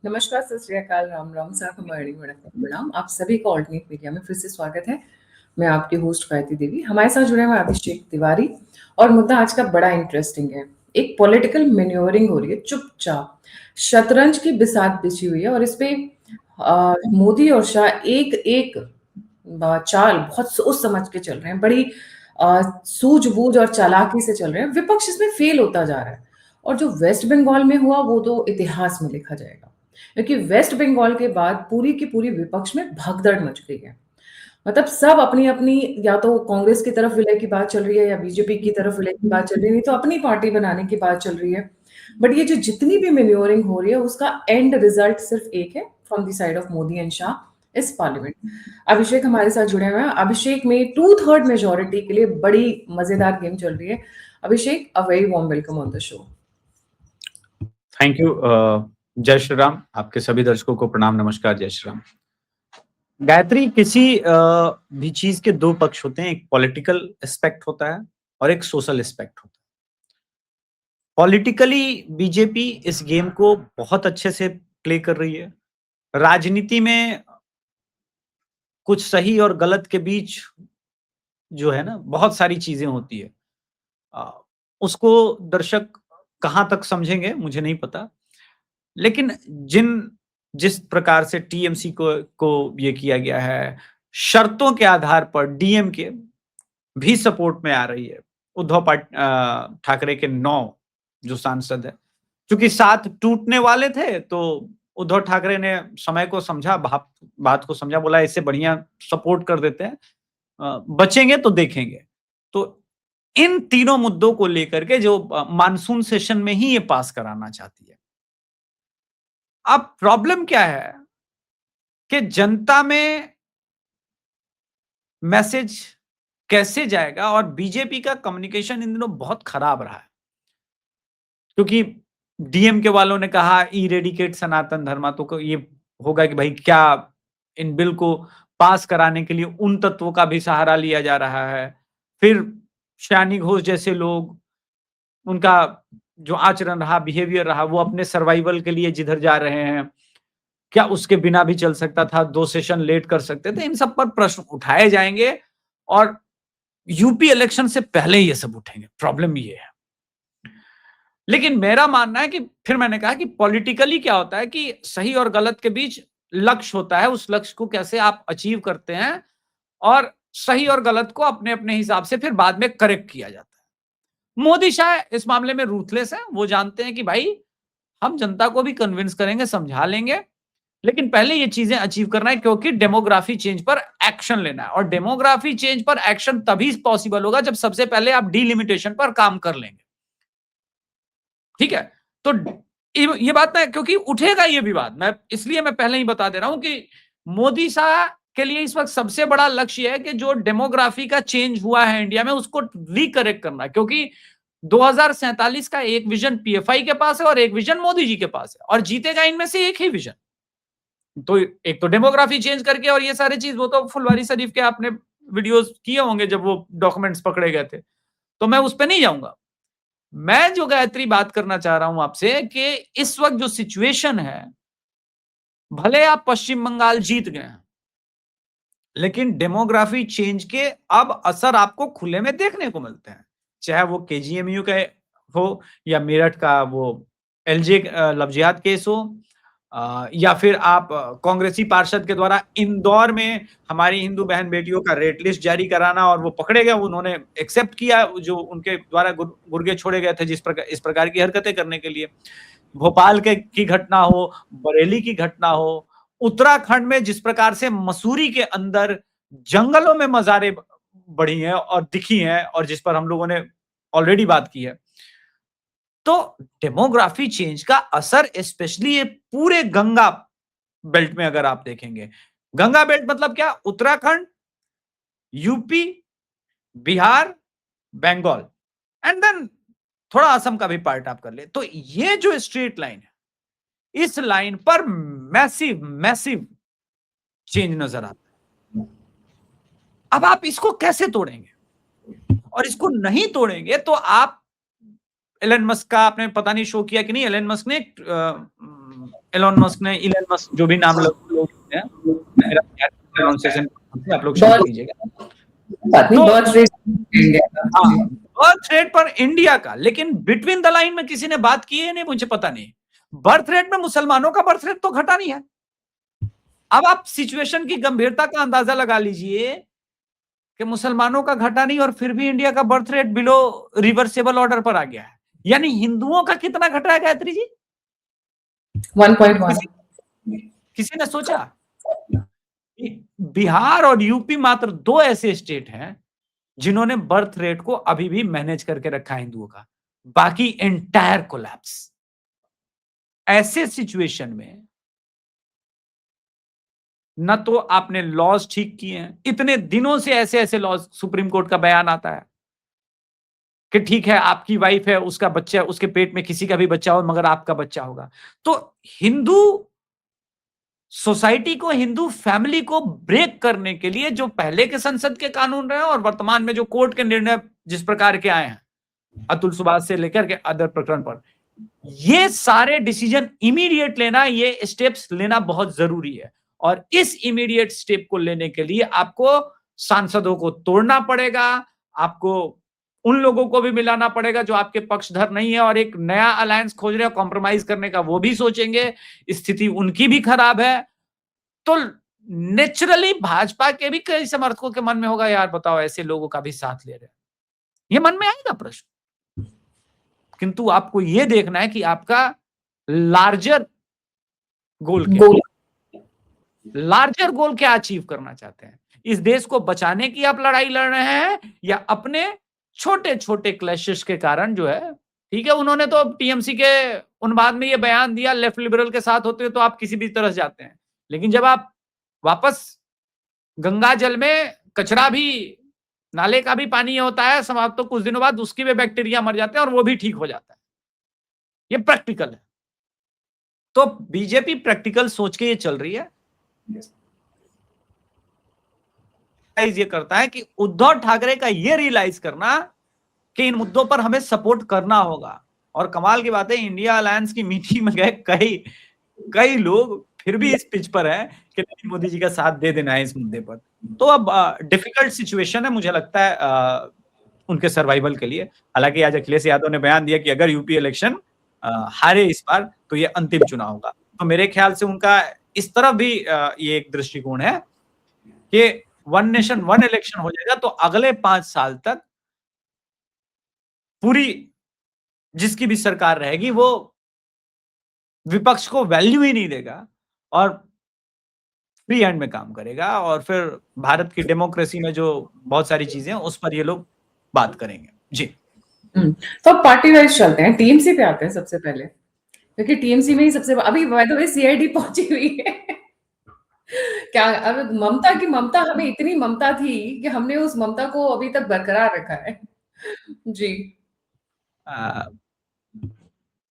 नमस्कार, सत श्री अकाल, राम राम, साकम वणक्कम, प्रणाम। आप सभी का ऑल्टरनेट मीडिया में फिर से स्वागत है। मैं आपकी होस्ट गायत्री देवी। हमारे साथ जुड़े हुए अभिषेक तिवारी। और मुद्दा आज का बड़ा इंटरेस्टिंग है। एक पॉलिटिकल मैन्योरिंग हो रही है चुपचाप। शतरंज की बिसात बिछी हुई है और इस पे मोदी और शाह एक एक चाल बहुत सोच समझ के चल रहे हैं। बड़ी सूझबूझ और चालाकी से चल रहे हैं। विपक्ष इसमें फेल होता जा रहा है। और जो वेस्ट बंगाल में हुआ वो तो इतिहास में लिखा जाएगा, क्योंकि वेस्ट बंगाल के बाद पूरी की पूरी विपक्ष में भगदड़ मच गई है। मतलब सब अपनी अपनी, या तो कांग्रेस की तरफ विलय की बात चल रही है या बीजेपी की तरफ विलय की बात चल रही है, नहीं तो अपनी पार्टी बनाने की बात चल रही है। बट ये जो जितनी भी मेन्योरिंग हो रही है उसका एंड रिजल्ट सिर्फ एक है, from the side of Modi and Shah इस पार्लियामेंट। अभिषेक हमारे साथ जुड़े हुए हैं। अभिषेक में 2/3 मेजोरिटी के लिए बड़ी मजेदार गेम चल रही है। Abhishek, a very warm welcome on the show. Thank you. जय श्री राम। आपके सभी दर्शकों को प्रणाम, नमस्कार, जय श्री राम। गायत्री, किसी भी चीज के दो पक्ष होते हैं, एक पॉलिटिकल एस्पेक्ट होता है और एक सोशल एस्पेक्ट होता है। पॉलिटिकली बीजेपी इस गेम को बहुत अच्छे से प्ले कर रही है। राजनीति में कुछ सही और गलत के बीच जो है ना, बहुत सारी चीजें होती है। अ, उसको दर्शक कहाँ तक समझेंगे मुझे नहीं पता, लेकिन जिस प्रकार से टीएमसी को ये किया गया है, शर्तों के आधार पर डीएमके भी सपोर्ट में आ रही है। उद्धव ठाकरे के 9 जो सांसद है, क्योंकि 7 टूटने वाले थे, तो उद्धव ठाकरे ने समय को समझा, बात को समझा, बोला इससे बढ़िया सपोर्ट कर देते हैं, बचेंगे तो देखेंगे। तो इन तीनों मुद्दों को लेकर के जो मानसून सेशन में ही ये पास कराना चाहती है। अब प्रॉब्लम क्या है कि जनता में मैसेज कैसे जाएगा, और बीजेपी का कम्युनिकेशन इन दिनों बहुत खराब रहा है, क्योंकि डीएमके वालों ने कहा इरेडिकेट सनातन धर्म, तो ये होगा कि भाई क्या इन बिल को पास कराने के लिए उन तत्वों का भी सहारा लिया जा रहा है। फिर श्यानी घोष जैसे लोग, उनका जो आचरण रहा, बिहेवियर रहा, वो अपने सर्वाइवल के लिए जिधर जा रहे हैं, क्या उसके बिना भी चल सकता था, 2 सेशन लेट कर सकते थे। इन सब पर प्रश्न उठाए जाएंगे और यूपी इलेक्शन से पहले ये सब उठेंगे। प्रॉब्लम ये है। लेकिन मेरा मानना है कि फिर मैंने कहा कि पॉलिटिकली क्या होता है कि सही और गलत के बीच लक्ष्य होता है, उस लक्ष्य को कैसे आप अचीव करते हैं, और सही और गलत को अपने अपने हिसाब से फिर बाद में करेक्ट किया जाता है। मोदी शाह इस मामले में रूथलेस है। वो जानते हैं कि भाई हम जनता को भी कन्विंस करेंगे, समझा लेंगे, लेकिन पहले ये चीजें अचीव करना है, क्योंकि डेमोग्राफी चेंज पर एक्शन लेना है। और डेमोग्राफी चेंज पर एक्शन तभी पॉसिबल होगा जब सबसे पहले आप डिलिमिटेशन पर काम कर लेंगे। ठीक है, तो ये बात मैं, क्योंकि उठेगा ये विवाद, मैं इसलिए मैं पहले ही बता दे रहा हूं कि मोदी शाह के लिए इस वक्त सबसे बड़ा लक्ष्य है कि जो डेमोग्राफी का चेंज हुआ है इंडिया में उसको रिकरेक्ट करना, क्योंकि 2047 का एक विजन पीएफआई के पास है और एक विजन मोदी जी के पास है, और जीतेगा इनमें से एक ही विजन। तो एक तो डेमोग्राफी चेंज करके, और ये सारी चीज वो तो फुलवारी शरीफ के आपने वीडियोस किए होंगे जब वो डॉक्यूमेंट्स पकड़े गए थे, तो मैं उस पर नहीं जाऊंगा। मैं जो गायत्री बात करना चाह रहा हूं आपसे कि इस वक्त जो सिचुएशन है, भले आप पश्चिम बंगाल जीत गए हैं, लेकिन डेमोग्राफी चेंज के अब असर आपको खुले में देखने को मिलते हैं, चाहे वो केजीएमयू का हो, या मेरठ का वो एलजे लफ्जियात केस हो, या फिर आप कांग्रेसी पार्षद के द्वारा इंदौर में हमारी हिंदू बहन बेटियों का रेट लिस्ट जारी कराना, और वो पकड़े गए, उन्होंने एक्सेप्ट किया जो उनके द्वारा गुर्गे छोड़े गए थे इस प्रकार की हरकतें करने के लिए। भोपाल की घटना हो, बरेली की घटना हो, उत्तराखंड में जिस प्रकार से मसूरी के अंदर जंगलों में मजारें बढ़ी हैं और दिखी हैं, और जिस पर हम लोगों ने ऑलरेडी बात की है, तो डेमोग्राफी चेंज का असर स्पेशली ये पूरे गंगा बेल्ट में अगर आप देखेंगे, गंगा बेल्ट मतलब क्या, Uttarakhand, UP, Bihar, Bengal, and then थोड़ा असम का भी पार्ट आप कर ले, तो ये जो स्ट्रेट लाइन है, इस लाइन पर मैसिव मैसिव चेंज नजर आता है। अब आप इसको कैसे तोड़ेंगे, और इसको नहीं तोड़ेंगे तो आप, एलन मस्क का आपने पता नहीं शो किया कि नहीं, एलन मस्क ने एलोन मस्क ने, इलन मस्क, जो भी नाम लोग हैं, मेरा प्रोनाउंसिएशन आप लोग क्षमा बर्थ कीजिएगा। बात नहीं, तो बर्थ रेट इंडिया का। हाँ, जी। बर्थ रेट पर इंडिया का, लेकिन बिटवीन द लाइन में किसी ने बात की है नहीं, मुझे पता नहीं। बर्थ रेट में मुसलमानों का बर्थ रेट तो घटा नहीं है। अब आप सिचुएशन की गंभीरता का अंदाजा लगा लीजिए कि मुसलमानों का घटा नहीं और फिर भी इंडिया का birth rate below reversible order पर आ गया है। यानी हिंदुओं का कितना घटा है गायत्री जी? 1.1। किसी ने सोचा? बिहार और यूपी मात्र 2 ऐसे स्टेट हैं जिन्होंने बर्थ रेट को अभी भी मैनेज करके रखा है हिंदुओं का, बाकी एंटायर कोलैप्स। ऐसे सिचुएशन में न तो आपने लॉज ठीक किए हैं, इतने दिनों से ऐसे ऐसे लॉज, सुप्रीम कोर्ट का बयान आता है कि ठीक है आपकी वाइफ है, उसका बच्चा, उसके पेट में किसी का भी बच्चा हो मगर आपका बच्चा होगा। तो हिंदू सोसाइटी को, हिंदू फैमिली को ब्रेक करने के लिए जो पहले के संसद के कानून रहे और वर्तमान में जो कोर्ट के निर्णय जिस प्रकार के आए हैं, अतुल सुभाष से लेकर के अदर प्रकरण पर, ये सारे डिसीजन इमीडिएट लेना, ये स्टेप्स लेना बहुत जरूरी है। और इस इमीडिएट स्टेप को लेने के लिए आपको सांसदों को तोड़ना पड़ेगा, आपको उन लोगों को भी मिलाना पड़ेगा जो आपके पक्षधर नहीं है और एक नया अलायंस खोज रहे हैं, कॉम्प्रोमाइज करने का वो भी सोचेंगे, स्थिति उनकी भी खराब है। तो नेचुरली भाजपा के भी कई समर्थकों के मन में होगा, यार बताओ ऐसे लोगों का भी साथ ले रहे हैं, ये मन में आएगा प्रश्न। किंतु आपको ये देखना है कि आपका लार्जर गोल क्या है, लार्जर गोल क्या अचीव करना चाहते हैं। इस देश को बचाने की आप लड़ाई लड़ रहे हैं या अपने छोटे छोटे क्लैशेस के कारण जो है, ठीक है, उन्होंने तो टीएमसी के उन बाद में ये बयान दिया, लेफ्ट लिबरल के साथ होते तो आप किसी भी तरह जाते हैं, लेकिन जब आप वापस गंगा जल में कचरा भी, नाले का भी पानी होता है समाप्त, तो कुछ दिनों बाद उसकी भी बैक्टीरिया मर जाते हैं और वो भी ठीक हो जाता है। ये प्रैक्टिकल है। तो बीजेपी प्रैक्टिकल सोच के ये चल रही है। ये करता है कि उद्धव ठाकरे का ये रियलाइज करना कि इन मुद्दों पर हमें सपोर्ट करना होगा। और कमाल की बात है, इंडिया अलायंस की मीटिंग में गए कई लोग फिर भी इस पिच पर है कि नहीं, मोदी जी का साथ दे देना है इस मुद्दे पर। तो अब डिफिकल्ट सिचुएशन है मुझे लगता है उनके सर्वाइवल के लिए। हालांकि आज अखिलेश यादव ने बयान दिया कि अगर यूपी इलेक्शन हारे इस बार तो ये अंतिम चुनाव होगा। तो मेरे ख्याल से उनका इस तरफ भी ये एक दृष्टिकोण है कि वन नेशन वन इलेक्शन हो जाएगा तो अगले 5 साल तक पूरी जिसकी भी सरकार रहेगी वो विपक्ष को वैल्यू ही नहीं देगा और फ्री हैंड में काम करेगा, और फिर भारत की डेमोक्रेसी में जो बहुत सारी चीजें हैं उस पर ये लोग बात करेंगे। जी। तो पार्टी वाइज चलते हैं, टीएमसी पे आते हैं सबसे पहले, क्योंकि टीएमसी में ही सबसे अभी बाय द वे सीआईडी पहुंची हुई है। क्या अब ममता हमें इतनी ममता थी कि हमने उस ममता को अभी तक बरकरार रखा है। जी।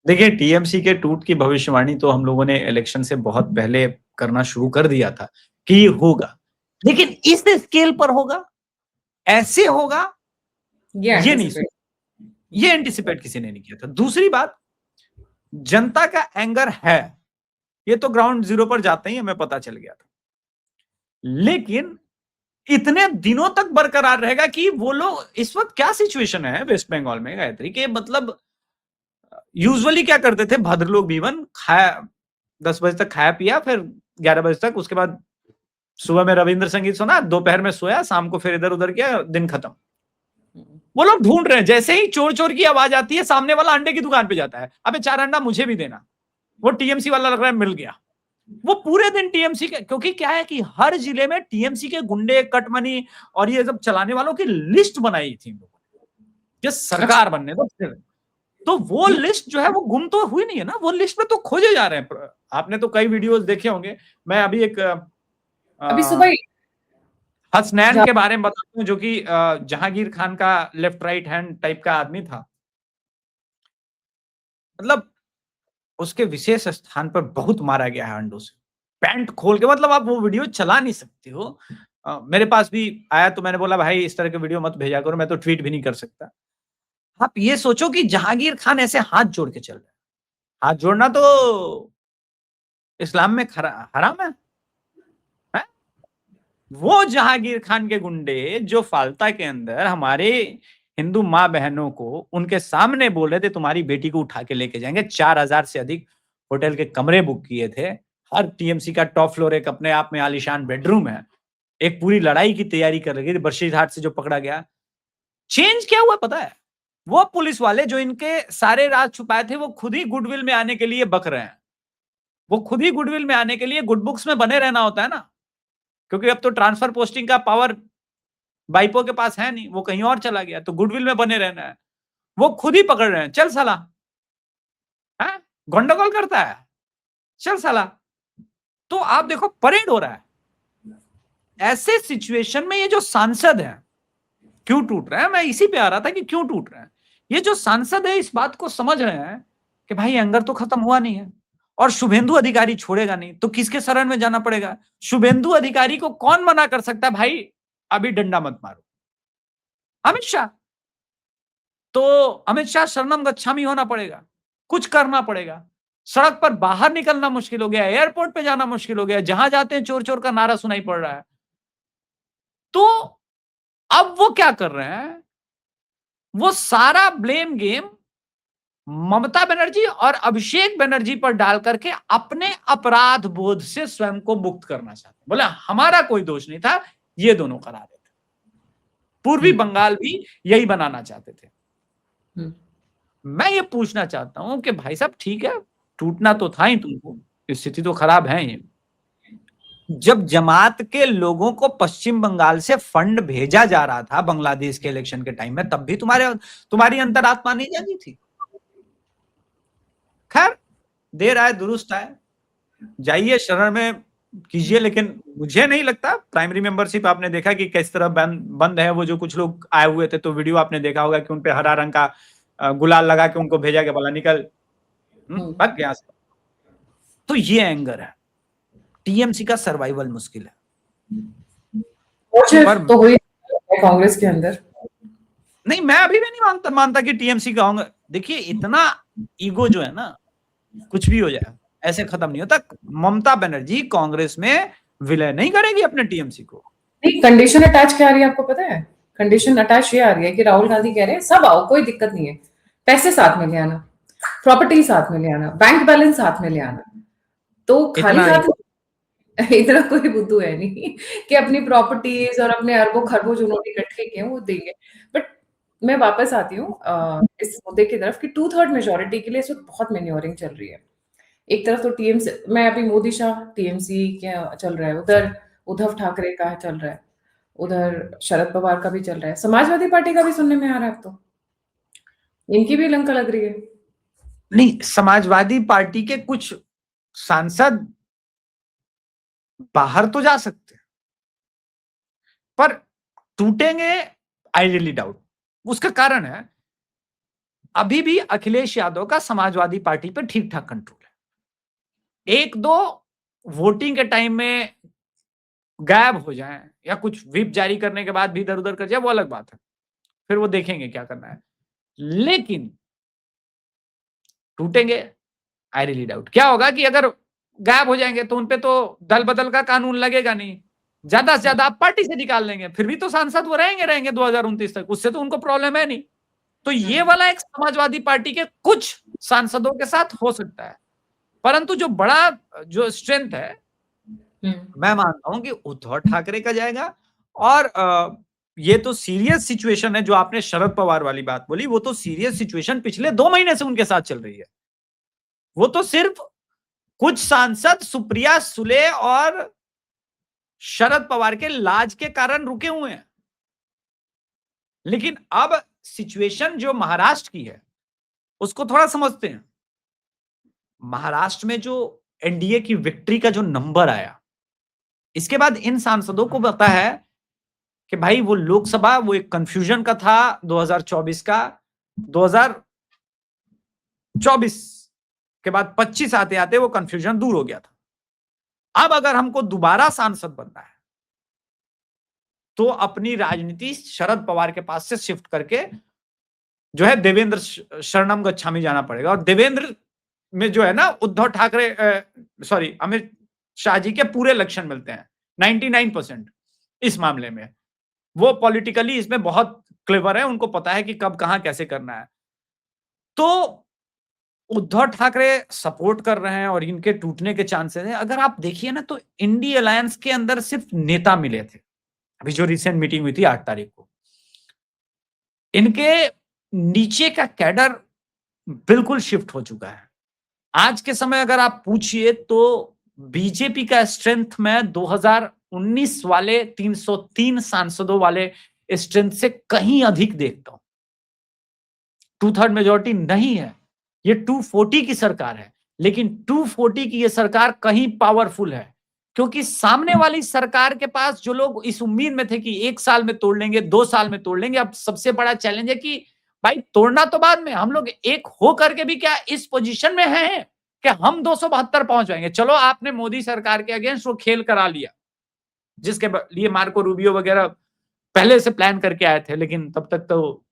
देखिए, टीएमसी के टूट की भविष्यवाणी तो हम लोगों ने इलेक्शन से बहुत पहले करना शुरू कर दिया था कि ये होगा, लेकिन इस स्केल पर होगा, ऐसे होगा, ये नहीं, ये एंटिसिपेट किसी ने नहीं किया था। दूसरी बात, जनता का एंगर है, ये तो ग्राउंड जीरो पर जाते ही हमें पता चल गया था, लेकिन इतने दिनों तक बरकरार रहेगा कि वो लोग, इस वक्त क्या सिचुएशन है वेस्ट बंगाल में गायत्री के, मतलब यूजुअली क्या करते थे भद्र लोग, बीवन खाया 10 बजे तक खाया पिया, फिर 11 बजे तक, उसके बाद सुबह में रविंद्र संगीत सुना, दोपहर में सोया, शाम को फिर इधर उधर किया, दिन खत्म। वो लोग ढूंढ रहे हैं, जैसे ही चोर चोर की आवाज आती है सामने वाला अंडे की दुकान पे जाता है, अबे 4 अंडा मुझे भी देना। वो टीएमसी वाला लग रहा है मिल गया, वो पूरे दिन टीएमसी के, क्योंकि क्या है कि हर जिले में टीएमसी के गुंडे, कटमनी और ये सब चलाने वालों की लिस्ट बनाई थी ये सरकार बनने दो। तो वो लिस्ट जो है वो गुम तो हुई नहीं है ना, वो लिस्ट में तो खोजे जा रहे हैं। आपने तो कई वीडियोस देखे होंगे, मैं अभी एक अभी सुबह हसनैन के बारे में बताता हूँ, जो कि जहांगीर खान का लेफ्ट राइट हैंड टाइप का आदमी था। मतलब उसके विशेष स्थान पर बहुत मारा गया है अंडों से, पैंट खोल के, मतलब आप वो वीडियो चला नहीं सकते हो। मेरे पास भी आया तो मैंने बोला भाई इस तरह के वीडियो मत भेजा करो, मैं तो ट्वीट भी नहीं कर सकता। आप ये सोचो कि जहांगीर खान ऐसे हाथ जोड़ के चल रहे हैं, हाथ जोड़ना तो इस्लाम में हराम है? वो जहांगीर खान के गुंडे जो फाल्ता के अंदर हमारे हिंदू माँ बहनों को उनके सामने बोल रहे थे तुम्हारी बेटी को उठा के लेके जाएंगे, 4000 से अधिक होटल के कमरे बुक किए थे, हर टीएमसी का टॉप फ्लोर एक अपने आप में आलीशान बेडरूम है, एक पूरी लड़ाई की तैयारी कर रही थी, बशीरहाट से जो पकड़ा गया। चेंज क्या हुआ पता है? वो पुलिस वाले जो इनके सारे राज छुपाए थे वो खुद ही गुडविल में आने के लिए बक रहे हैं। वो खुद ही गुडविल में आने के लिए गुड बुक्स में बने रहना होता है ना, क्योंकि अब तो ट्रांसफर पोस्टिंग का पावर बाइपो के पास है नहीं, वो कहीं और चला गया, तो गुडविल में बने रहना है। वो खुद ही पकड़ रहे हैं, चल साला, है गंडगोल करता है, चल साला। तो आप देखो परेड हो रहा है। ऐसे सिचुएशन में ये जो सांसद है क्यों टूट रहे हैं, मैं इसी पे आ रहा था कि क्यों टूट रहे हैं। ये जो सांसद है इस बात को समझ रहे हैं कि भाई एंगर तो खत्म हुआ नहीं है और शुभेंदु अधिकारी छोड़ेगा नहीं, तो किसके शरण में जाना पड़ेगा? शुभेंदु अधिकारी को कौन मना कर सकता है भाई अभी डंडा मत मारो? अमित शाह। तो अमित शाह शरणम गच्छामी होना पड़ेगा, कुछ करना पड़ेगा। सड़क पर बाहर निकलना मुश्किल हो गया, एयरपोर्ट पे जाना मुश्किल हो गया, जहां जाते हैं चोर चोर का नारा सुनाई पड़ रहा है। तो अब वो क्या कर रहे हैं, वो सारा ब्लेम गेम ममता बनर्जी और अभिषेक बनर्जी पर डाल करके अपने अपराध बोध से स्वयं को मुक्त करना चाहते हैं। बोला हमारा कोई दोष नहीं था, ये दोनों करा रहे थे। पूर्वी बंगाल भी यही बनाना चाहते थे। मैं ये पूछना चाहता हूं कि भाई साहब ठीक है, टूटना तो था ही तुमको, स्थिति तो खराब है ही। जब जमात के लोगों को पश्चिम बंगाल से फंड भेजा जा रहा था बांग्लादेश के इलेक्शन के टाइम में, तब भी तुम्हारी अंतरात्मा नहीं जागी थी। खैर देर आए दुरुस्त आए, जाइए शरण में कीजिए, लेकिन मुझे नहीं लगता प्राइमरी मेंबरशिप आपने देखा कि किस तरह बंद है। वो जो कुछ लोग आए हुए थे तो वीडियो आपने देखा होगा कि उनपे हरा रंग का गुलाल लगा के उनको भेजा गया, बोला निकल भाग गया। तो ये एंगर है, टीएमसी का सर्वाइवल मुश्किल है। पर तो हुई कांग्रेस के अंदर नहीं, मैं अभी भी नहीं मानता कि टीएमसी का होगा। देखिए इतना ईगो जो है ना, कुछ भी हो जाए ऐसे खत्म नहीं होता। ममता बनर्जी कांग्रेस में विलय नहीं करेगी अपने टीएमसी को। नहीं, कंडीशन अटैच क्या आ रही है आपको पता है? कंडीशन अटैच ये आ रही है कि राहुल गांधी कह रहे हैं सब आओ, कोई दिक्कत नहीं है, पैसे साथ में ले आना, प्रॉपर्टी साथ में ले आना, बैंक बैलेंस साथ में ले आना। तो खाली हाथ इतना कोई बुद्धू है नहीं कि अपनी प्रॉपर्टीज और अपने अरबों खरबों जो उन्होंने इकट्ठे किए वो देंगे। बट मैं वापस आती हूँ इस मुद्दे की तरफ कि 2/3 मेजोरिटी के लिए इस वक्त बहुत मैन्योरिंग चल रही है। एक तरफ तो टीएमसी, मैं अभी मोदी शाह टीएमसी क्या चल रहा है, उधर उद्धव ठाकरे का चल रहा है, उधर शरद पवार का भी चल रहा है, समाजवादी पार्टी का भी सुनने में आ रहा है। अब तो इनकी भी लंका लग रही है। नहीं, समाजवादी पार्टी के कुछ सांसद बाहर तो जा सकते हैं, पर टूटेंगे आई रियली डाउट। उसका कारण है अभी भी अखिलेश यादव का समाजवादी पार्टी पर ठीक ठाक कंट्रोल है। एक दो वोटिंग के टाइम में गायब हो जाएं या कुछ व्हिप जारी करने के बाद भी इधर उधर कर जाए वो अलग बात है, फिर वो देखेंगे क्या करना है। लेकिन टूटेंगे आई रियली डाउट। क्या होगा कि अगर गायब हो जाएंगे तो उनपे तो दल बदल का कानून लगेगा नहीं, ज्यादा से ज्यादा आप पार्टी से निकाल लेंगे, फिर भी तो सांसद वो रहेंगे 2029 तक, उससे तो उनको प्रॉब्लम है नहीं। तो ये वाला एक समाजवादी पार्टी के कुछ सांसदों के साथ हो सकता है, परंतु जो बड़ा जो स्ट्रेंथ है मैं मानता हूं कि उद्धव ठाकरे का जाएगा। और ये तो सीरियस सिचुएशन है जो आपने शरद पवार वाली बात बोली, वो तो सीरियस सिचुएशन पिछले 2 महीने से उनके साथ चल रही है। वो तो सिर्फ कुछ सांसद सुप्रिया सुले और शरद पवार के लाज के कारण रुके हुए हैं। लेकिन अब सिचुएशन जो महाराष्ट्र की है उसको थोड़ा समझते हैं। महाराष्ट्र में जो एनडीए की विक्ट्री का जो नंबर आया, इसके बाद इन सांसदों को पता है कि भाई वो लोकसभा वो एक कंफ्यूजन का था 2024 का, 2024 के बाद 25 आते आते वो कंफ्यूजन दूर हो गया था। अब अगर हमको दोबारा सांसद बनना है तो अपनी राजनीति शरद पवार के पास से शिफ्ट करके जो है देवेंद्र शरणम गच्छामी जाना पड़ेगा। और देवेंद्र में जो है ना उद्धव ठाकरे सॉरी अमित शाह जी के पूरे लक्षण मिलते हैं 99% इस मामले में। वो पॉलिटिकली इसमें बहुत क्लेवर है, उनको पता है कि कब कहां कैसे करना है। तो उद्धव ठाकरे सपोर्ट कर रहे हैं और इनके टूटने के चांसेस हैं। अगर आप देखिए ना तो इंडी अलायंस के अंदर सिर्फ नेता मिले थे, अभी जो रिसेंट मीटिंग हुई थी 8 तारीख को। इनके नीचे का कैडर बिल्कुल शिफ्ट हो चुका है। आज के समय अगर आप पूछिए तो बीजेपी का स्ट्रेंथ में 2019 वाले 303 सांसदों वाले स्ट्रेंथ से कहीं अधिक देखता हूं। 2/3 मेजोरिटी नहीं है, ये 240 की सरकार है, लेकिन 240 की ये सरकार कहीं पावरफुल है, क्योंकि सामने वाली सरकार के पास जो लोग इस उम्मीद में थे कि 1 साल में तोड़ लेंगे, 2 साल में तोड़ लेंगे, अब सबसे बड़ा चैलेंज है कि भाई तोड़ना तो बाद में, हम लोग एक हो करके भी क्या इस पोजीशन में हैं कि हम 272 पहुंच जाएंगे। चलो आपने मोदी सरकार के अगेंस्ट वो खेल करा लिया, जिसके लिए मार्को रूबियो वगैरह पहले से प्लान करके आए थे, लेकिन तब तक तो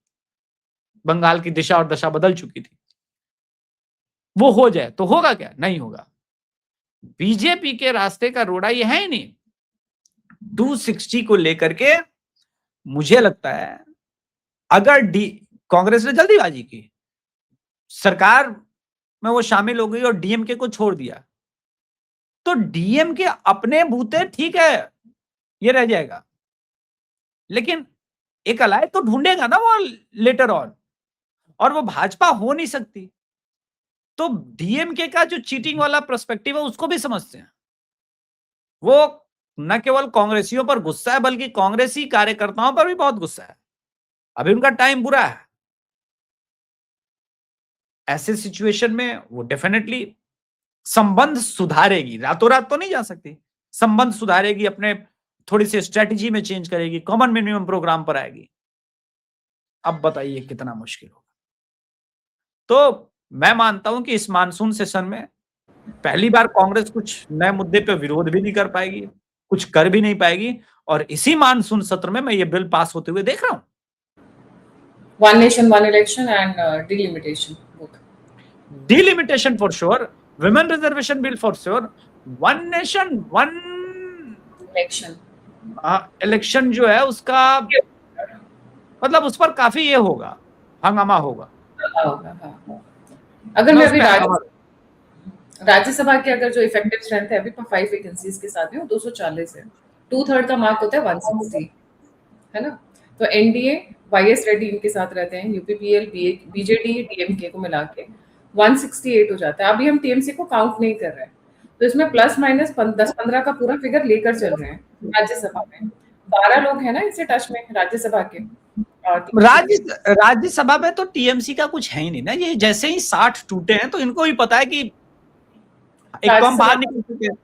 बंगाल की दिशा और दशा बदल चुकी थी। वो हो जाए तो होगा क्या? नहीं होगा। बीजेपी के रास्ते का रोड़ा ये है ही नहीं। 260 को लेकर के मुझे लगता है अगर कांग्रेस ने जल्दीबाजी की, सरकार में वो शामिल हो गई और डीएमके को छोड़ दिया, तो डीएमके अपने बूते ठीक है ये रह जाएगा, लेकिन एक अलाय तो ढूंढेगा ना वो लेटर ऑन, और वो भाजपा हो नहीं सकती। तो डीएमके का जो चीटिंग वाला पर्सपेक्टिव है उसको भी समझते हैं। वो न केवल कांग्रेसियों पर गुस्सा है, बल्कि कांग्रेसी कार्यकर्ताओं पर भी बहुत गुस्सा है। अभी उनका टाइम बुरा है। ऐसे सिचुएशन में वो डेफिनेटली संबंध सुधारेगी, रातों रात तो नहीं जा सकती, संबंध सुधारेगी, अपने थोड़ी सी स्ट्रेटजी में चेंज करेगी, कॉमन मिनिमम प्रोग्राम पर आएगी। अब बताइए कितना मुश्किल होगा। तो मैं मानता हूं कि इस मानसून सेशन में पहली बार कांग्रेस कुछ नए मुद्दे पे विरोध भी नहीं कर पाएगी, कुछ कर भी नहीं पाएगी, और इसी मानसून सत्र में मैं ये बिल पास होते हुए देख रहा हूं। One nation, one election and delimitation both. Delimitation for sure, women reservation bill for sure, one nation one Election. Election जो है उसका मतलब उस पर काफी ये होगा, हंगामा होगा। हाँ। अगर मैं अभी राज्यसभा के अगर जो इफेक्टिव स्ट्रेंथ है अभी 5 वैकेंसीज के साथ में 240 है, 2/3 का मार्क होता है 160, है ना। तो एनडीए वाईएस रेड्डी इनके साथ रहते हैं, यूपीपीएल बीजेडी डीएमके को मिला के 168 हो जाता है। अभी हम टीएमसी को काउंट नहीं कर रहे हैं, तो इसमें प्लस माइनस 10-15 का पूरा फिगर लेकर चल रहे हैं। राज्यसभा में 12 लोग हैं ना इससे टच में राज्यसभा के। राज्यसभा में तो टीएमसी का कुछ है ही नहीं ना, ये जैसे ही 60 टूटे हैं तो इनको भी पता है कि एक तो हम बाहर निकल चुके हैं।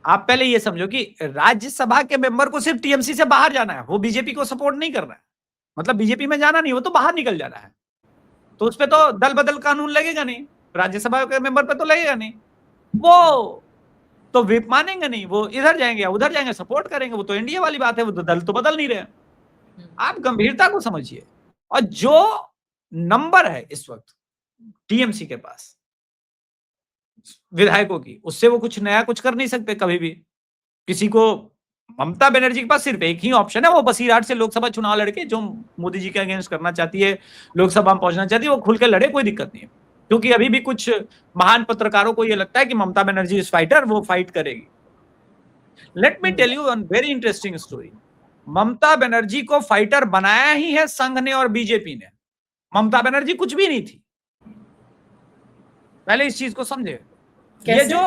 आप पहले ये समझो कि राज्यसभा के मेंबर को सिर्फ टीएमसी से बाहर जाना है, वो बीजेपी को सपोर्ट नहीं कर रहा है, मतलब बीजेपी में जाना नहीं, वो तो बाहर निकल जाना है, तो उस पर तो दल बदल कानून लगेगा नहीं, राज्यसभा के मेंबर पे तो लगेगा नहीं, वो तो विप मानेंगे नहीं, वो इधर जाएंगे या उधर जाएंगे, सपोर्ट करेंगे, वो तो एनडीए वाली बात है, वो तो दल तो बदल नहीं रहे। आप गंभीरता को समझिए। और जो नंबर है इस वक्त टीएमसी के पास विधायकों की, उससे वो कुछ नया कुछ कर नहीं सकते कभी भी। किसी को ममता बनर्जी के पास सिर्फ एक ही ऑप्शन है, वो बसीरहाट से लोकसभा चुनाव लड़के, जो मोदी जी के अगेंस्ट करना चाहती है, लोकसभा में पहुंचना चाहती है, वो खुल के लड़े, कोई दिक्कत नहीं है। क्योंकि अभी भी कुछ महान पत्रकारों को ये लगता है कि ममता बनर्जी इज फाइटर, वो फाइट करेगी। Let me tell you one very interesting story. Mamata Banerjee को फाइटर बनाया ही है संघ ने और बीजेपी ने। ममता बनर्जी कुछ भी नहीं थी, पहले इस चीज को समझे। ये जो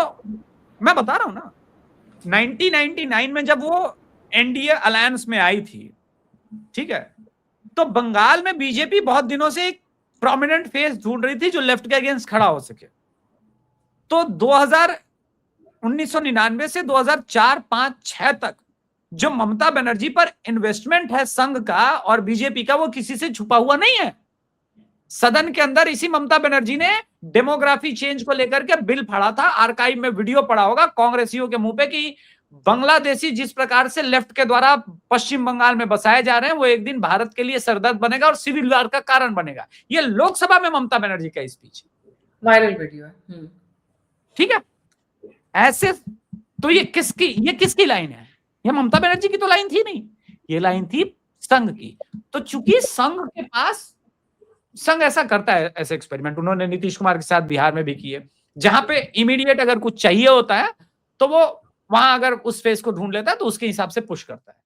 मैं बता रहा हूं ना, 1999 में जब वो एनडीए अलायंस में आई थी, ठीक है, तो बंगाल में बीजेपी बहुत दिनों से एक प्रोमिनेंट फेस ढूंढ रही थी जो लेफ्ट के अगेंस्ट खड़ा हो सके। तो 1999 से 2004-5-6 तक जो ममता बनर्जी पर इन्वेस्टमेंट है संघ का और बीजेपी का, वो किसी से छुपा हुआ नहीं है। सदन के अंदर इसी ममता बनर्जी ने डेमोग्राफी चेंज को लेकर के बिल फाड़ा था। आर्काइव में वीडियो पड़ा होगा कांग्रेसियों के मुंह पे कि बांग्लादेशी जिस प्रकार से लेफ्ट के द्वारा पश्चिम बंगाल में बसाए जा रहे हैं, वो एक दिन भारत के लिए सरदर्द बनेगा और सिविल वार का कारण बनेगा। ये लोकसभा में ममता बनर्जी का स्पीच, वायरल वीडियो है। ठीक है, ऐसे तो ये किसकी लाइन है? ये ममता बनर्जी की तो लाइन थी नहीं, ये लाइन थी संघ की। तो चूंकि संघ ऐसा करता है, ऐसे एक्सपेरिमेंट उन्होंने नीतीश कुमार के साथ बिहार में भी किए, जहां पे इमीडिएट अगर कुछ चाहिए होता है तो वो वहां अगर उस फेस को ढूंढ लेता है तो उसके हिसाब से पुश करता है।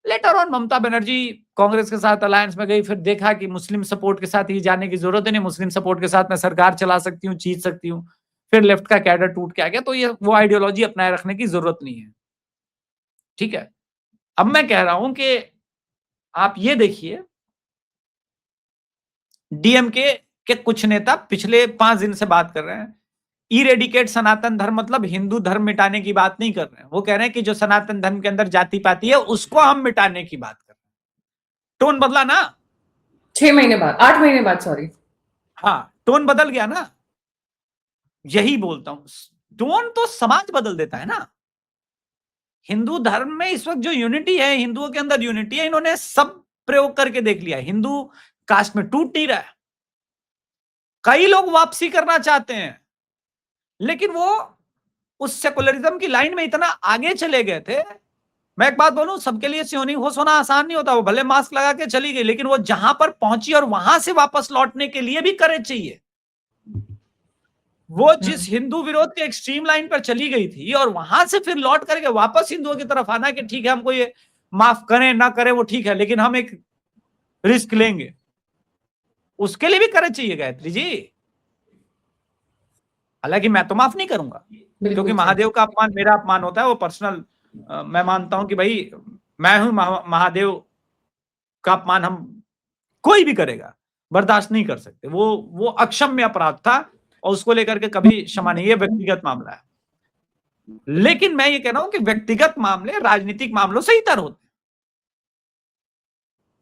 लेटर ऑन ममता बनर्जी कांग्रेस के साथ अलायंस में गई, फिर देखा कि मुस्लिम सपोर्ट के साथ ही जाने की जरूरत ही नहीं, मुस्लिम सपोर्ट के साथ मैं सरकार चला सकती हूँ, जीत सकती हूँ। फिर लेफ्ट का कैडर टूट के आ गया, तो ये वो आइडियोलॉजी अपनाए रखने की जरूरत नहीं है। ठीक है, अब मैं कह रहा हूं कि आप ये देखिए, डीएमके के कुछ नेता पिछले 5 दिन से बात कर रहे हैं, इरेडिकेट सनातन धर्म, मतलब हिंदू धर्म मिटाने की बात नहीं कर रहे हैं। वो कह रहे हैं कि जो सनातन धर्म के अंदर जाति पाति है उसको हम मिटाने की बात कर रहे हैं। टोन बदला ना, 6 महीने बाद, 8 महीने बाद, सॉरी। हाँ, टोन बदल गया ना, यही बोलता हूं, टोन तो समाज बदल देता है ना। हिंदू धर्म में इस वक्त जो यूनिटी है, हिंदुओं के अंदर यूनिटी है, इन्होंने सब प्रयोग करके देख लिया। हिंदू कास्ट में टूट नहीं रहा है, कई लोग वापसी करना चाहते हैं, लेकिन वो उस सेकुलरिज्म की लाइन में इतना आगे चले गए थे। मैं एक बात बोलूं, सबके लिए सियोनी होश होना आसान नहीं होता। वो भले मास्क लगा के चली गई, लेकिन वो जहां पर पहुंची और वहां से वापस लौटने के लिए भी करेज चाहिए। वो जिस हिंदू विरोध के एक्सट्रीम लाइन पर चली गई थी और वहां से फिर लौट करके वापस हिंदुओं की तरफ आना कि ठीक है, हमको ये माफ करें ना करें वो ठीक है, लेकिन हम एक रिस्क लेंगे, उसके लिए भी करेज चाहिए गायत्री जी। हालांकि मैं तो माफ नहीं करूंगा, क्योंकि महादेव का अपमान मेरा अपमान होता है, वो पर्सनल। मैं मानता हूं कि भाई मैं हूं महादेव का अपमान हम कोई भी करेगा, बर्दाश्त नहीं कर सकते। वो अक्षम्य अपराध था और उसको लेकर के कभी क्षमा नहीं है, व्यक्तिगत मामला है। लेकिन मैं ये कह रहा हूं कि व्यक्तिगत मामले राजनीतिक मामलों से इतर होते हैं।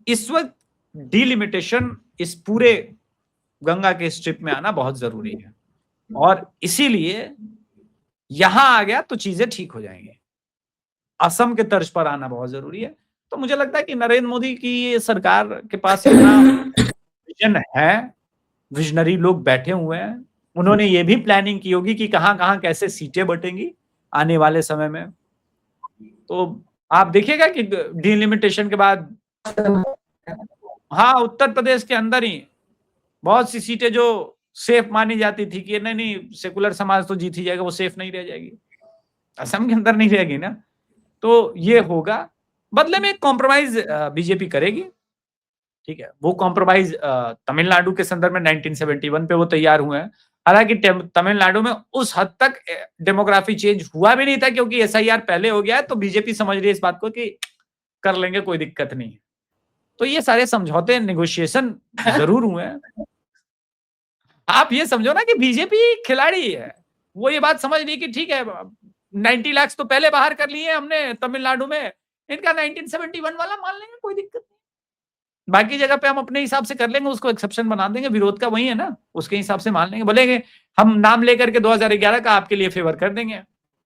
इस वक्त डिलिमिटेशन इस पूरे गंगा के स्ट्रिप में आना बहुत जरूरी है, और इसीलिए यहां आ गया तो चीजें ठीक हो जाएंगी। असम के तर्ज पर आना बहुत जरूरी है। तो मुझे लगता है कि नरेंद्र मोदी की सरकार के पास इतना विजन है, विजनरी लोग बैठे हुए हैं, उन्होंने ये भी प्लानिंग की होगी कि कहां कहां कैसे सीटें बटेंगी आने वाले समय में। तो आप देखिएगा कि डिलिमिटेशन के बाद, हाँ, उत्तर प्रदेश के अंदर ही बहुत सी सीटें जो सेफ मानी जाती थी कि नहीं नहीं सेकुलर समाज तो जीत ही जाएगा, वो सेफ नहीं रह जाएगी, असम के अंदर नहीं रहेगी ना। तो ये होगा, बदले में कॉम्प्रोमाइज बीजेपी करेगी। ठीक है, वो कॉम्प्रोमाइज तमिलनाडु के संदर्भ में 1971 पे वो तैयार हुए हैं। हालांकि तमिलनाडु में उस हद तक डेमोग्राफी चेंज हुआ भी नहीं था, क्योंकि एसआईआर पहले हो गया है, तो बीजेपी समझ रही है इस बात को कि कर लेंगे, कोई दिक्कत नहीं। तो ये सारे समझौते, नेगोशिएशन जरूर हुए हैं। आप ये समझो ना कि बीजेपी खिलाड़ी है, वो ये बात समझ रही कि ठीक है 90 लाख तो पहले बाहर कर लिए हमने तमिलनाडु में, इनका 1971 वाला मान लेंगे, कोई दिक्कत नहीं। बाकी जगह पे हम अपने हिसाब से कर लेंगे, उसको एक्सेप्शन बना देंगे, विरोध का वही है ना, उसके हिसाब से मान लेंगे। बोलेंगे हम नाम लेकर के 2011 का आपके लिए फेवर कर देंगे।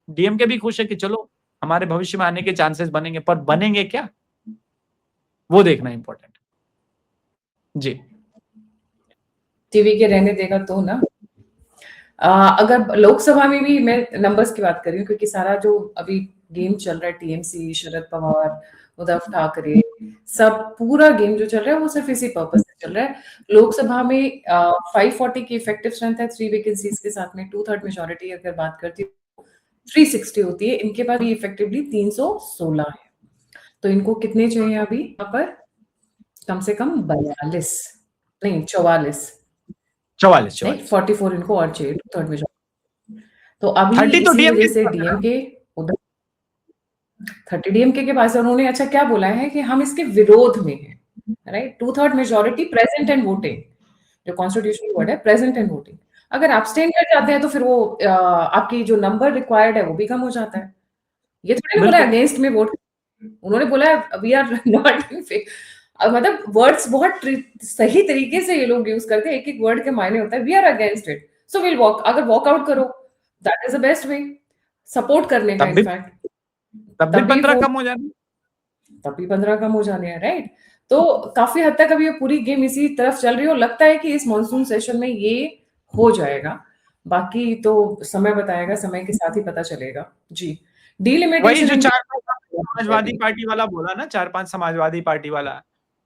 डीएमके भी खुश है कि चलो हमारे भविष्य में आने के चांसेस बनेंगे, पर बनेंगे क्या, वो देखना इंपॉर्टेंट। जी, टीवी के रहने देगा तो ना। अगर लोकसभा में भी मैं नंबर्स की बात कर रही हूँ, क्योंकि सारा जो अभी गेम चल रहा है, टीएमसी, शरद पवार, उद्धव ठाकरे, सब पूरा गेम जो चल रहा है वो सिर्फ इसी पर्पस से चल रहा है। लोकसभा में 540 की इफेक्टिव स्ट्रेंथ है, 3 वैकेंसीज के साथ में 2/3 मेजोरिटी अगर बात करती हूँ 360 होती है। इनके पास भी इफेक्टिवली 316 है। तो इनको कितने चाहिए अभी यहाँ पर? कम से कम 42, नहीं 44, 44 44 इनको और चाहिए, 2/3 मेजोरिटी। तो अभी 30 तो इसी डीएमके वजह से डीएमके उधर 30 डीएमके के पास है। उन्होंने अच्छा क्या बोला है कि हम इसके विरोध में हैं, right. 2/3 majority present and voting, जो कॉन्स्टिट्यूशनल वर्ड है प्रेजेंट एंड वोटिंग। अगर एब्सटेन कर जाते हैं तो फिर वो आपकी जो नंबर रिक्वायर्ड है वो भी कम हो जाता है। ये थोड़ी ना बोला अगेंस्ट में वोट, उन्होंने बोला we are not in favour. मतलब वर्ड्स बहुत सही तरीके से ये लोग यूज करते हैं, एक एक वर्ड के मायने होता है। We are against it, so will walk, अगर वॉकआउट करो that is the best way support करने का। इनफैक्ट तब भी 15 कम हो जाने, तब भी 15 कम हो जाने हैं, राइट। तो काफी हद तक अभी ये पूरी गेम इसी तरफ चल रही है, और लगता है कि इस मॉनसून सेशन में ये हो जाएगा। बाकी तो समय बताएगा, समय के साथ ही पता चलेगा। जी, वही जो डिलिमिटेशन 4-5 समाजवादी पार्टी वाला बोला ना, 4-5 समाजवादी पार्टी वाला,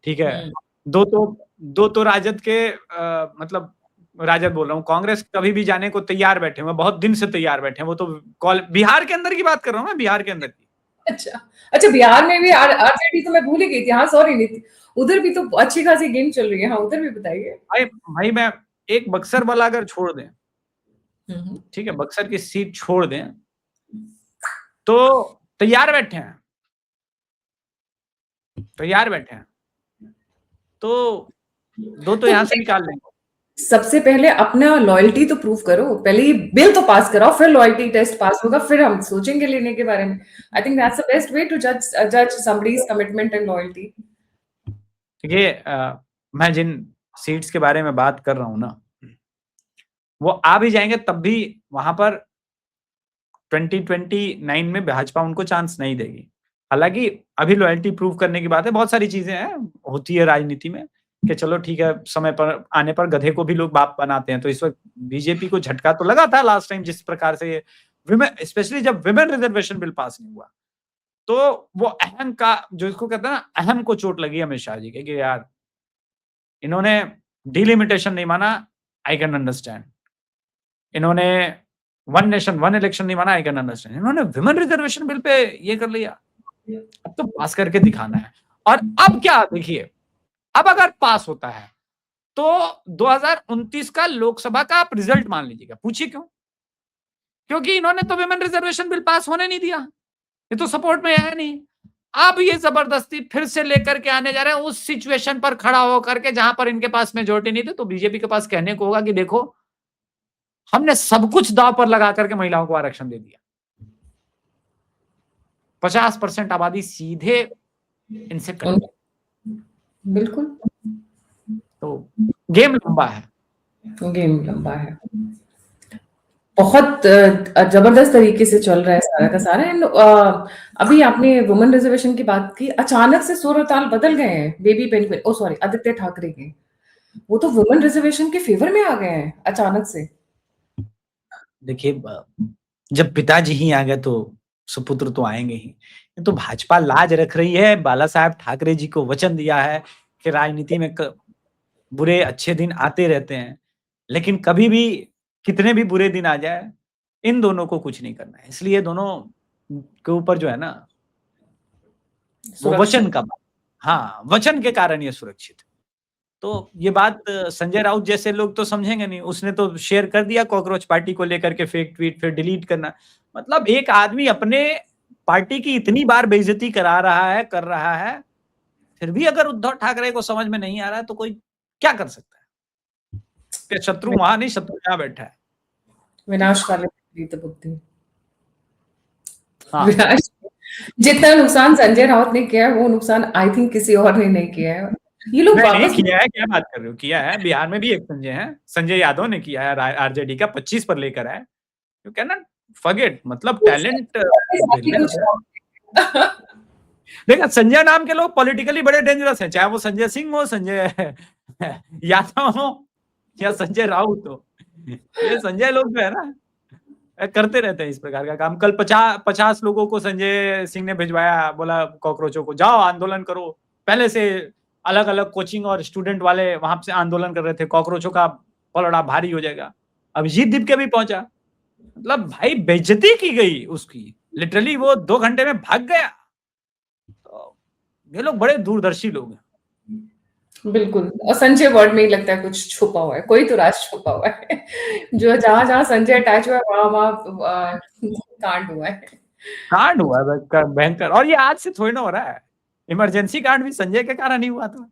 ठीक है। हुँ। 2 तो राजद के मतलब राजद बोल रहा हूँ, कांग्रेस कभी भी जाने को तैयार बैठे हुए हैं, बहुत दिन से तैयार बैठे हैं। वो तो कॉल बिहार के अंदर की बात कर रहा हूँ मैं, बिहार के अंदर की। अच्छा, अच्छा बिहार में भी आरजेडी तो मैं भूल ही गई थी। हाँ, सॉरी नीति उधर भी तो अच्छी खासी गेम चल रही है। हाँ, उधर भी बताइए। भाई मैं एक बक्सर वाला अगर छोड़ दें, हुँ, हुँ। ठीक है, बक्सर की सीट छोड़ दें, तो तैयार बैठे हैं, तैयार बैठे हैं। तो 2 तो तो यहाँ से निकाल लेंगे। सबसे पहले अपना लॉयल्टी तो प्रूव करो। पहले ये बिल तो पास कराओ, फिर लॉयल्टी टेस्ट पास होगा, फिर हम सोचेंगे लेने के बारे में। I think that's the best way to जज समबडीज कमिटमेंट एंड लॉयल्टी। देखिए मैं जिन सीट्स के बारे में बात कर रहा हूँ ना, वो आ भी जाएंगे तब भी वहां पर 2029 में भाजपा उनको चांस नहीं देगी। हालांकि अभी लॉयल्टी प्रूव करने की बात है, बहुत सारी चीजें हैं, होती है राजनीति में कि चलो ठीक है, समय पर आने पर गधे को भी लोग बाप बनाते हैं। तो इस वक्त बीजेपी को झटका तो लगा था लास्ट टाइम, जिस प्रकार से विमेन, स्पेशली जब विमेन रिजर्वेशन बिल पास नहीं हुआ, तो वो अहम का जो इसको कहते हैं ना, अहम को चोट लगी अमित शाह जी के कि यार इन्होंने डिलिमिटेशन नहीं माना, आई कैन अंडरस्टैंड। इन्होंने वन नेशन वन इलेक्शन नहीं माना, आई कैन अंडरस्टैंड। इन्होंने विमेन रिजर्वेशन बिल पे ये कर लिया, अब तो पास करके दिखाना है। और अब क्या देखिए, अब अगर पास होता है तो 2029 का लोकसभा का आप रिजल्ट मान लीजिएगा। पूछिए क्यों? क्योंकि इन्होंने तो विमेन रिजर्वेशन बिल पास होने नहीं दिया, ये तो सपोर्ट में है नहीं। अब ये जबरदस्ती फिर से लेकर के आने जा रहे हैं उस सिचुएशन पर खड़ा होकर के जहां पर इनके पास मेजोरिटी नहीं थी। तो बीजेपी के पास कहने को होगा कि देखो, हमने सब कुछ दांव पर लगा करके महिलाओं को आरक्षण दे दिया। 50% आबादी सीधे इनसे कट गई। बिल्कुल, तो गेम लंबा है, गेम लंबा है। बहुत जबरदस्त तरीके से चल रहा है सारा का सारा। एंड अभी आपने वुमेन रिजर्वेशन की बात की, अचानक से सुर और ताल बदल गए हैं बेबी पेंगुइन, ओ सॉरी, आदित्य ठाकरे के। वो तो वुमेन रिजर्वेशन के फेवर में आ गए हैं अचानक से। देखिए जब पिताजी ही आ गए तो सुपुत्र तो आएंगे ही। ये तो भाजपा लाज रख रही है, बाला साहब ठाकरे जी को वचन दिया है कि राजनीति में बुरे अच्छे दिन आते रहते हैं, लेकिन कभी भी कितने भी बुरे दिन आ जाए, इन दोनों को कुछ नहीं करना है। इसलिए दोनों के ऊपर जो है ना, वो वचन सुरक्षित। का, हाँ, वचन के कारण ये सुरक्षित है। तो ये बात संजय राउत जैसे लोग तो समझेंगे नहीं। उसने तो शेयर कर दिया कॉकरोच पार्टी को लेकर के फेक ट्वीट, फिर डिलीट करना। मतलब एक आदमी अपने पार्टी की इतनी बार बेइज्जती करा रहा है, कर रहा है, फिर भी अगर उद्धव ठाकरे को समझ में नहीं आ रहा है तो कोई क्या कर सकता है? कि शत्रु वहां नहीं, शत्रु यहाँ बैठा है। विनाश काले विपरीत बुद्धि। हाँ, विनाश, जितना नुकसान संजय राउत ने किया है वो नुकसान आई थिंक किसी और ने नहीं किया है। ये लोग नहीं वापस किया है, क्या बात कर रहे हो? किया है, बिहार में भी एक संजय है, संजय यादव ने किया है, आरजेडी का 25 पर लेकर आए। यू कैन नॉट फॉरगेट, मतलब टैलेंट ब्रिलियंस है। देखा, संजय नाम के लोग पॉलिटिकली बड़े डेंजरस हैं, चाहे वो संजय सिंह हो, संजय यादव हो या संजय राउत हो। ये संजय लोग जो है ना, करते रहते हैं इस प्रकार का काम। कल 50 लोगों को संजय सिंह ने भिजवाया, बोला कॉकरोचों को जाओ आंदोलन करो। पहले से अलग अलग कोचिंग और स्टूडेंट वाले वहां से आंदोलन कर रहे थे, कॉकरोचों का पलड़ा भारी हो जाएगा। अभिजीत दीप भी पहुंचा, मतलब भाई बेइज्जती की गई उसकी, लिटरली वो 2 घंटे में भाग गया। तो ये लोग बड़े दूरदर्शी लोग हैं। बिल्कुल, और संजय वर्ड में ही लगता है कुछ छुपा हुआ है, कोई तो राज छुपा हुआ है। जो जहां जहां संजय अटैच हुआ है वहां वहां कांड हुआ है। कांड हुआ है भयंकर, और ये आज से थोड़ी ना हो रहा है। इमरजेंसी कांड भी संजय के कारण ही हुआ था।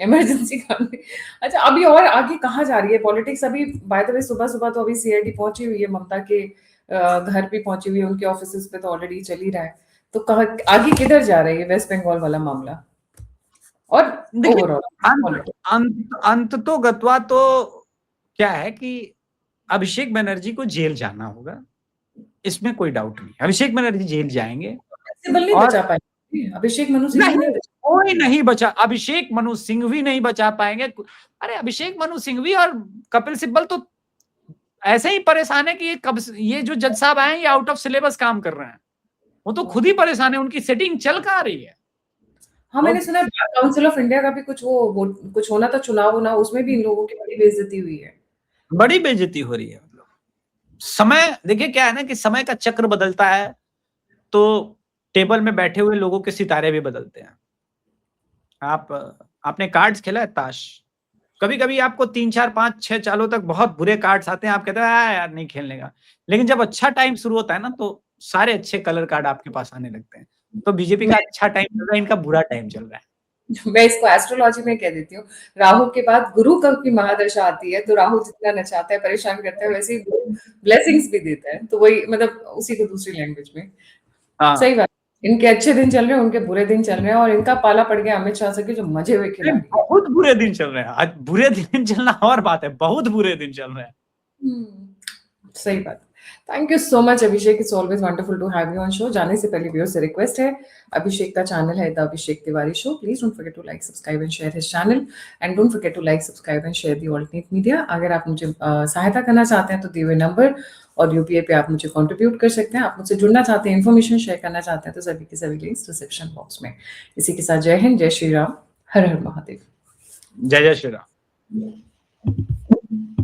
इमरजेंसी कांड। अच्छा, अभी और आगे कहाँ जा रही है पॉलिटिक्स? अभी बाय द वे सुबह सुबह तो अभी सीआईडी पहुंची हुई है, ममता के घर पे पहुंची हुई है, उनके ऑफिस पे तो ऑलरेडी चल ही रहा है। तो कहाँ आगे किधर जा रही है वेस्ट बंगाल वाला मामला और देखिए, ओवरऑल अंत पॉलिटिक्स? अंत तो गत्वा तो क्या है कि अभिषेक बनर्जी को जेल जाना होगा, इसमें कोई डाउट नहीं। अभिषेक बनर्जी जेल जाएंगे सिब्बल नहीं और बचा पाएंगे, अभिषेक मनु सिंघवी नहीं, नहीं बचा। कोई नहीं बचा। अभिषेक मनु सिंघवी नहीं बचा पाएंगे। अरे अभिषेक मनु सिंघवी और कपिल सिब्बल तो ऐसे ही परेशान है कि ये जो जज साहब आए हैं ये आउट ऑफ सिलेबस काम कर रहे हैं। वो तो खुद ही परेशान है, उनकी सेटिंग चल कहाँ रही है। हाँ, मैंने सुना है बार काउंसिल ऑफ इंडिया का भी कुछ कुछ होना था, चुनाव होना, उसमें भी इन लोगों की बड़ी बेइज्जती हुई है। बड़ी बेइज्जती हो रही है। मतलब समय देखिए क्या है ना कि समय का चक्र बदलता है तो टेबल में बैठे हुए लोगों के सितारे भी बदलते हैं। आपने कार्ड्स खेला है, ताश? कभी-कभी आपको 3, 4, 5, 6 सालों तक बहुत बुरे कार्ड्स आते हैं, आप कहते हैं यार नहीं खेलने का। लेकिन जब अच्छा टाइम शुरू होता है ना तो सारे अच्छे कलर कार्ड आपके पास आने लगते हैं। तो बीजेपी का अच्छा टाइम चल रहा है, इनका बुरा टाइम चल रहा है। मैं इसको एस्ट्रोलॉजी में कह देती हूँ, राहु के बाद गुरु की महादशा आती है, तो राहु जितना नचाता है, परेशान करता है, वैसे ही ब्लेसिंग्स भी देता है। तो वही मतलब उसी को दूसरी लैंग्वेज में। सही बात। इनके अच्छे दिन चल रहे हैं, उनके बुरे दिन चल रहे हैं, और इनका पाला पड़ गया अमित शाह से कि जो मजे हुए खिला रही है। बहुत बुरे दिन चल रहे हैं। आज बुरे दिन चलना और बात है, बहुत बुरे दिन चल रहे हैं। सही बात। Thank you so much Abhishek, it's always wonderful to have you on show. जाने से पहले व्यूअर्स से रिक्वेस्ट है, अभिषेक का चैनल है the Abhishek Tiwari show, please don't forget to like subscribe and share his channel, and don't forget to like subscribe and share the alternate media. अगर आप मुझे सहायता करना चाहते हैं तो दिए हुए नंबर और यूपीआई पे आप मुझे कंट्रीब्यूट कर सकते हैं। आप मुझसे जुड़ना चाहते हैं, इन्फॉर्मेशन शेयर करना चाहते हैं, तो सभी के सभी लिंक्स डिस्क्रिप्शन बॉक्स में। इसी के साथ जय हिंद, जय श्री राम, हर हर महादेव। जय जय श्री राम।